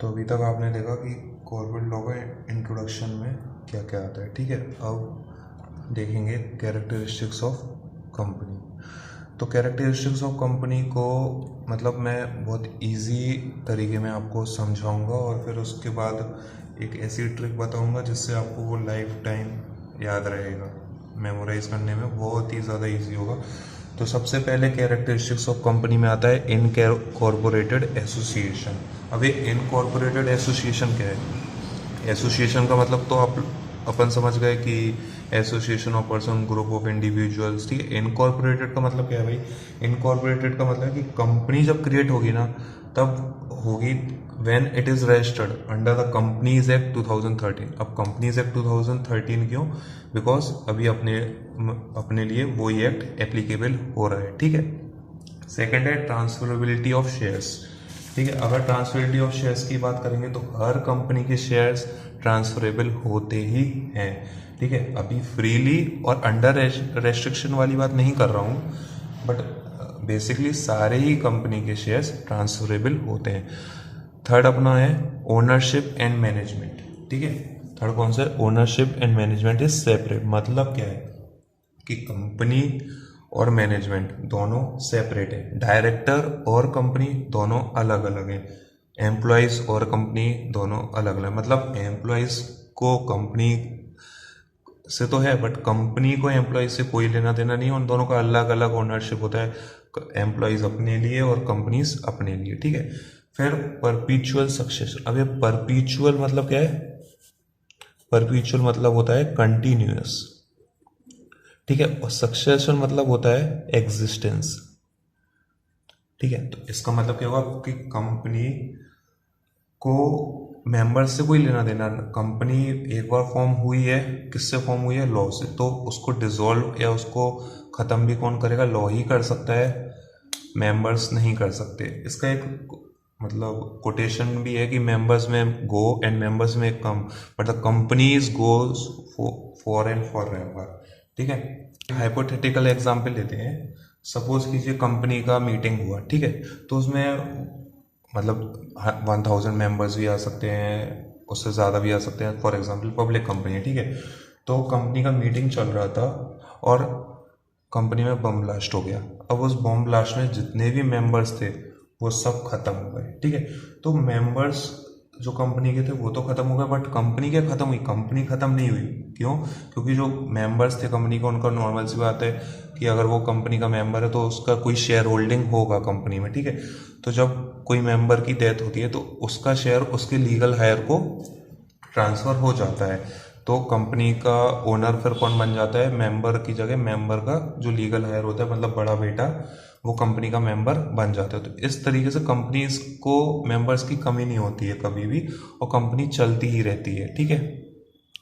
तो अभी तक आपने देखा कि कॉर्पोरेट लॉ का इंट्रोडक्शन में क्या क्या आता है, ठीक है। अब देखेंगे कैरेक्टरिस्टिक्स ऑफ कंपनी। तो कैरेक्टरिस्टिक्स ऑफ कंपनी को मतलब मैं बहुत इजी तरीके में आपको समझाऊंगा और फिर उसके बाद एक ऐसी ट्रिक बताऊंगा जिससे आपको वो लाइफ टाइम याद रहेगा, मेमोराइज करने में बहुत ही ज़्यादा इजी होगा। तो सबसे पहले कैरेक्टरिस्टिक्स ऑफ कंपनी में आता है इनकॉर्पोरेटेड एसोसिएशन। अब ये इनकॉर्पोरेटेड एसोसिएशन क्या है? एसोसिएशन का मतलब तो आप अपन समझ गए कि association of person, group of individuals, ठीक है। इनकॉर्पोरेटेड का मतलब क्या है भाई? इनकॉर्पोरेटेड का मतलब है कि कंपनी जब क्रिएट होगी ना तब होगी when it is registered under the companies act 2013। अब कंपनीज एक्ट 2013 क्यों? बिकॉज अभी अपने लिए वही एक्ट एप्लीकेबल हो रहा है, ठीक है। सेकेंड है ट्रांसफरेबिलिटी ऑफ शेयर्स, ठीक है। अगर ट्रांसफरेबिलिटी ऑफ शेयर्स की बात करेंगे तो हर कंपनी के शेयर्स ट्रांसफरेबल होते ही हैं, ठीक है। अभी फ्रीली और अंडर रेस्ट्रिक्शन वाली बात नहीं कर रहा हूँ, बट बेसिकली सारे ही कंपनी के शेयर्स ट्रांसफरेबल होते हैं। थर्ड अपना है ओनरशिप एंड मैनेजमेंट, ठीक है। थर्ड कौन सा है? Ownership and management is separate. मतलब क्या है कि कंपनी और मैनेजमेंट दोनों सेपरेट है, डायरेक्टर और कंपनी दोनों अलग अलग है, एम्प्लॉयज और कंपनी दोनों अलग अलग। मतलब एम्प्लॉयज को कंपनी से तो है बट कंपनी को एम्प्लॉयज से कोई लेना देना नहीं है, उन दोनों का अलग अलग ओनरशिप होता है, एम्प्लॉयज अपने लिए और कंपनीज अपने लिए, ठीक है। फिर परपीचुअल सक्सेशन। अब ये परपीचुअल मतलब क्या है? परपीचुअल मतलब होता है कंटिन्यूअस, ठीक है। और सक्सेशन मतलब होता है एग्जिस्टेंस, ठीक है। तो इसका मतलब क्या होगा कि कंपनी को मेंबर्स से कोई लेना देना, कंपनी एक बार फॉर्म हुई है, किससे फॉर्म हुई है? लॉ से। तो उसको डिसॉल्व या उसको ख़त्म भी कौन करेगा? लॉ ही कर सकता है, मेंबर्स नहीं कर सकते। इसका एक मतलब कोटेशन भी है कि मेंबर्स में गो and members may come, but the companies goes for and forever, ठीक है। हाइपोथेटिकल एग्जांपल लेते हैं। सपोज कीजिए कंपनी का मीटिंग हुआ, ठीक है। तो उसमें मतलब 1000 मेंबर्स भी आ सकते हैं, उससे ज़्यादा भी आ सकते हैं। फॉर एग्जांपल पब्लिक कंपनी है, ठीक है। तो कंपनी का मीटिंग चल रहा था और कंपनी में बम ब्लास्ट हो गया। अब उस बम ब्लास्ट में जितने भी मेंबर्स थे वो सब खत्म हो गए, ठीक है। तो मेंबर्स जो कंपनी के थे वो तो खत्म हो गए, बट कंपनी क्या खत्म हुई? कंपनी खत्म नहीं हुई। क्यों? क्योंकि जो मेंबर्स थे कंपनी का, उनका नॉर्मल सी बात है कि अगर वो कंपनी का मेंबर है तो उसका कोई शेयर होल्डिंग होगा कंपनी में, ठीक है। तो जब कोई मेंबर की डेथ होती है तो उसका शेयर उसके लीगल हायर को ट्रांसफर हो जाता है। तो कंपनी का ओनर फिर कौन बन जाता है? मेंबर की जगह मेंबर का जो लीगल हायर होता है, मतलब बड़ा बेटा, वो कंपनी का मेंबर बन जाता है। तो इस तरीके से कंपनीज को मेंबर्स की कमी नहीं होती है कभी भी, और कंपनी चलती ही रहती है, ठीक है।